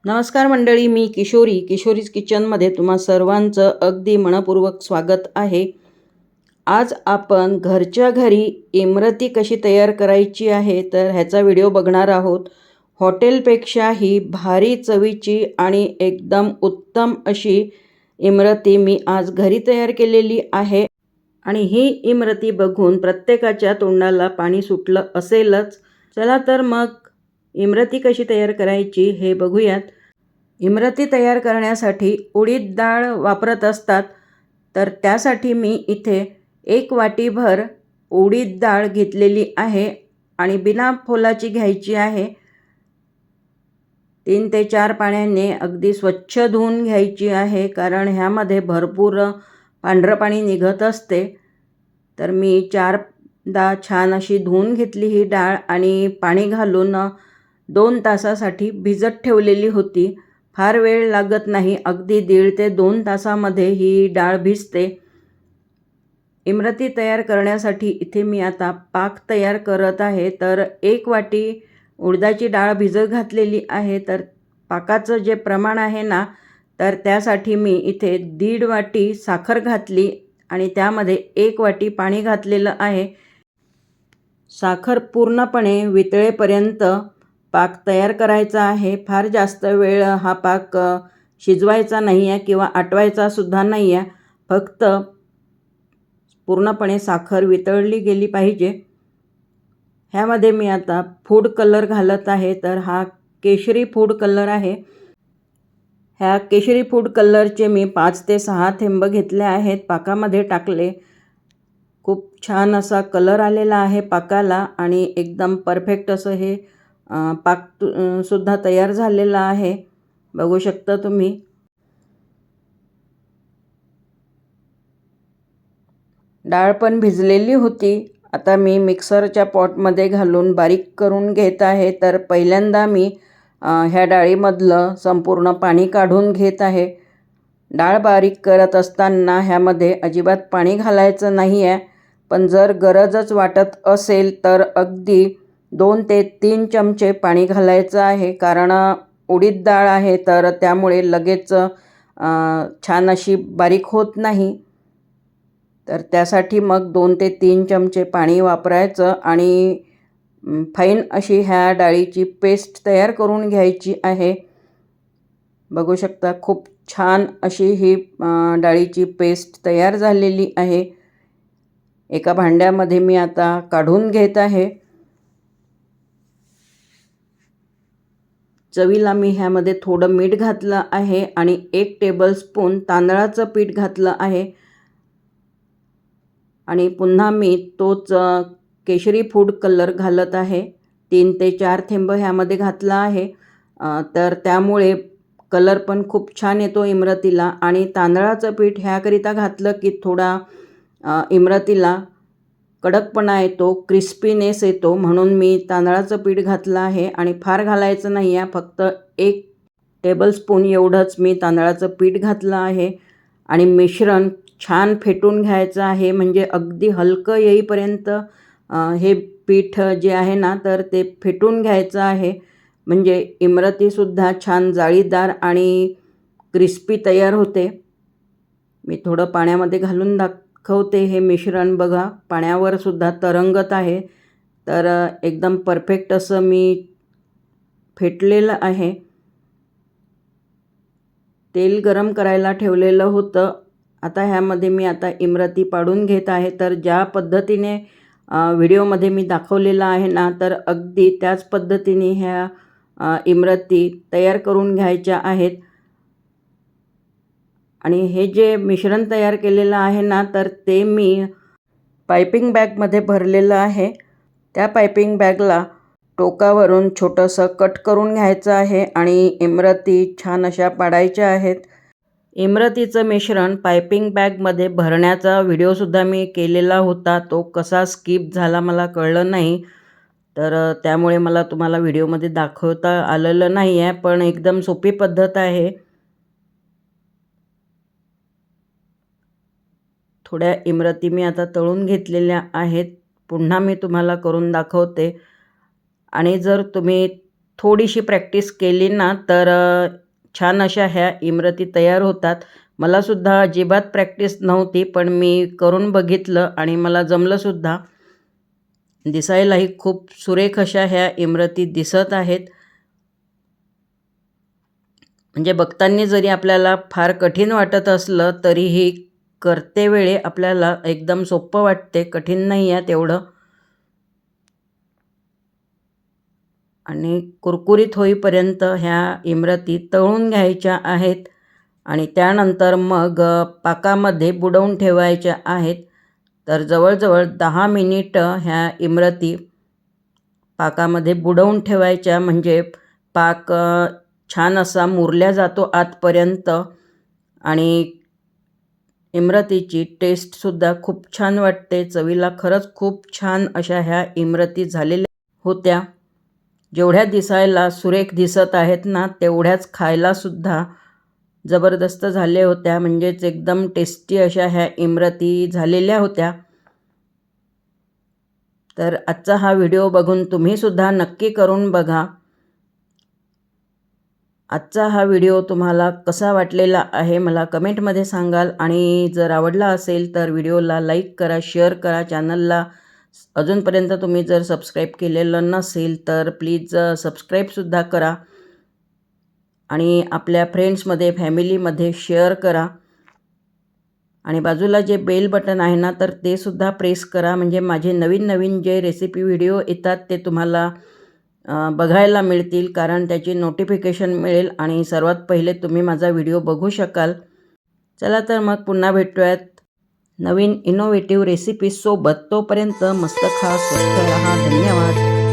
नमस्कार मंडळी, मी किशोरीज किचनमध्ये तुम्हा सर्वांचं अगदी मनपूर्वक स्वागत आहे। आज आपण घरच्या घरी इमरती कशी तयार करायची आहे तर ह्याचा व्हिडिओ बघणार आहोत। हॉटेलपेक्षाही भारी चवीची आणि एकदम उत्तम अशी इमरती मी आज घरी तयार केलेली आहे आणि ही इमरती बघून प्रत्येकाच्या तोंडाला पाणी सुटलं असेलच। चला तर मग इमरती कशी तयार करायची हे बघूयात। इमरती तयार करण्यासाठी उडीद डाळ वापरत असतात, तर त्यासाठी मी इथे 1 वाटीभर उडीद डाळ घेतलेली आहे आणि बिना फोलाची घ्यायची आहे। 3 ते 4 पाण्याने अगदी स्वच्छ धुवून घ्यायची आहे, कारण ह्यामध्ये भरपूर पांढरं पाणी निघत असते। तर मी 4दा छान अशी धुवून घेतली ही डाळ आणि पाणी घालून 2 तासासाठी भिजत ठेवलेली होती। फार वेळ लागत नाही, अगदी 1.5 ते 2 तासामध्ये ही डाळ भिजते। इमरती तयार करण्यासाठी इथे मी आता पाक तयार करत आहे। तर 1 वाटी उडदाची डाळ भिजत घातलेली आहे। तर पाकाचं जे प्रमाण आहे ना, तर त्यासाठी मी इथे 1.5 वाटी साखर घातली आणि त्यामध्ये 1 वाटी पाणी घातलेलं आहे। साखर पूर्णपणे वितळेपर्यंत पाक तयार करायचा आहे। फार जास्त वेळ हा पाक शिजवायचा नाही आहे किंवा आटवायचा सुद्धा नाही आहे, फक्त पूर्णपणे साखर वितळली गेली पाहिजे। ह्यामध्ये मी आता फूड कलर घालत आहे। तर हा केशरी फूड कलर आहे। ह्या केशरी फूड कलरचे मी 5 ते 6 थेंब घेतले आहेत, पाकामध्ये टाकले। खूप छान असा कलर आलेला आहे पाकाला आणि एकदम परफेक्ट असं हे पाक सुद्धा तयार झालेला आहे, बघू शकता तुम्ही। डाळ पण भिजलेली होती। आता मी मिक्सरच्या पॉटमध्ये घालून बारीक करून घेत आहे। तर पहिल्यांदा मी ह्या डाळीमधलं संपूर्ण पाणी काढून घेत आहे। डाळ बारीक करत असताना ह्यामध्ये अजिबात पाणी घालायचं नाही आहे, पण जर गरजच वाटत असेल तर अगदी 2 ते 3 चमचे पाणी घालायचं आहे, कारण उडीद डाळ आहे तर त्यामुळे लगेच छान अशी बारीक होत नाही। तर त्यासाठी मग 2 ते 3 चमचे पाणी वापरायचं आणि फाईन अशी ह्या डाळीची पेस्ट तयार करून घ्यायची आहे। बघू शकता खूप छान अशी ही डाळीची पेस्ट तयार झालेली आहे। एका भांड्यामध्ये मी आता काढून घेत आहे। चवीला मी ह्यामध्ये थोडं मीठ घातलं आहे आणि 1 टेबलस्पून तांदळाचं पीठ घातलं आहे आणि पुन्हा मी तोच केशरी फूड कलर घालत आहे। 3 ते 4 थेंब ह्यामध्ये घातला आहे। तर त्यामुळे कलर पण खूप छान येतो इमरतीला आणि तांदळाचं पीठ ह्याकरिता घातलं की थोडा इमरतीला कडकपणा येतो, क्रिस्पीनेस येतो, म्हणून मी तांदळाचं पीठ घातलं आहे आणि फार घालायचं नाही आहे, फक्त 1 टेबलस्पून एवढंच मी तांदळाचं पीठ घातलं आहे आणि मिश्रण छान फेटून घ्यायचं आहे, म्हणजे अगदी हलकं येईपर्यंत हे पीठ जे आहे ना तर ते फेटून घ्यायचं आहे, म्हणजे इमरतीसुद्धा छान जाळीदार आणि क्रिस्पी तयार होते। मी थोडं पाण्यामध्ये घालून दाखवते हे मिश्रण, बघा पाण्यावर सुद्धा तरंगत आहे। तर एकदम परफेक्ट असं मी फेटलेलं आहे। तेल गरम करायला ठेवलेलं होतं। आता ह्यामध्ये मी आता इमरती पाडून घेत आहे। तर ज्या पद्धतीने व्हिडिओमध्ये मी दाखवलेलं आहे ना, तर अगदी त्याच पद्धतीने ह्या इमरती तयार करून घ्यायच्या आहेत। आणि हे जे मिश्रण तयार केलेलं आहे ना, तर ते मी पायपिंग बॅगमध्ये भरलेलं आहे। त्या पायपिंग बॅगला टोकावरून छोटंसं कट करून घ्यायचं आहे आणि इमरती छान अशा पाडायच्या आहेत। इमरतीचं मिश्रण पायपिंग बॅगमध्ये भरण्याचा व्हिडिओसुद्धा मी केलेला होता, तो कसा स्किप झाला मला कळलं नाही, तर त्यामुळे मला तुम्हाला व्हिडिओमध्ये दाखवता आलेलं नाही आहे, पण एकदम सोपी पद्धत आहे। थोड्या इमरती मी आता तळून घेतलेल्या आहेत. पुन्हा मी तुम्हाला करून दाखवते. आणि जर तुम्ही थोडीशी प्रॅक्टिस केली ना तर छान अशा ह्या इमरती तयार होतात. मलासुद्धा अजिबात प्रॅक्टिस नव्हती, पण मी करून बघितलं आणि मला जमलंसुद्धा. दिसायलाही खूप सुरेख अशा ह्या इमरती दिसत आहेत. म्हणजे बघताना जरी आपल्याला फार कठीण वाटत असलं तरीही करते वेळी आपल्याला एकदम सोपं वाटते, कठीण नाही आहे तेवढं. आणि कुरकुरीत होईपर्यंत ह्या इमरती तळून घ्यायच्या आहेत आणि त्यानंतर मग पाकामध्ये बुडवून ठेवायच्या आहेत. तर जवळजवळ 10 मिनिटं ह्या इमरती पाकामध्ये बुडवून ठेवायच्या, म्हणजे पाक छान असा मुरल्या जातो आतपर्यंत आणि इमरतीची टेस्टसुद्धा खूप छान वाटते. चवीला खरंच खूप छान अशा ह्या इमरती झालेल्या होत्या. जेवढ्या दिसायला सुरेख दिसत आहेत ना तेवढ्याच खायलासुद्धा जबरदस्त झाल्या होत्या. म्हणजेच एकदम टेस्टी अशा ह्या इमरती झालेल्या होत्या. तर आजचा हा व्हिडिओ बघून तुम्हीसुद्धा नक्की करून बघा. आजचा हा व्हिडिओ तुम्हाला कसा वाटलेला आहे मला कमेंटमध्ये सांगाल. आणि जर आवडला असेल तर व्हिडिओला लाईक करा, शेअर करा. चॅनलला अजूनपर्यंत तुम्ही जर सबस्क्राईब केलेलं नसेल तर प्लीज सबस्क्राईबसुद्धा करा आणि आपल्या फ्रेंड्समध्ये फॅमिलीमध्ये शेअर करा. आणि बाजूला जे बेल बटन आहे ना तर ते सुद्धा प्रेस करा, म्हणजे माझे नवीन नवीन जे रेसिपी व्हिडिओ येतात ते तुम्हाला बघायला मिळतील, कारण त्याची नोटिफिकेशन मिळेल आणि सर्वात पहिले तुम्ही माझा व्हिडिओ बघू शकाल. चला तर मग पुन्हा भेटूयात नवीन इनोव्हेटिव्ह रेसिपीसोबत. तोपर्यंत मस्त खा, स्वस्त रहा. धन्यवाद.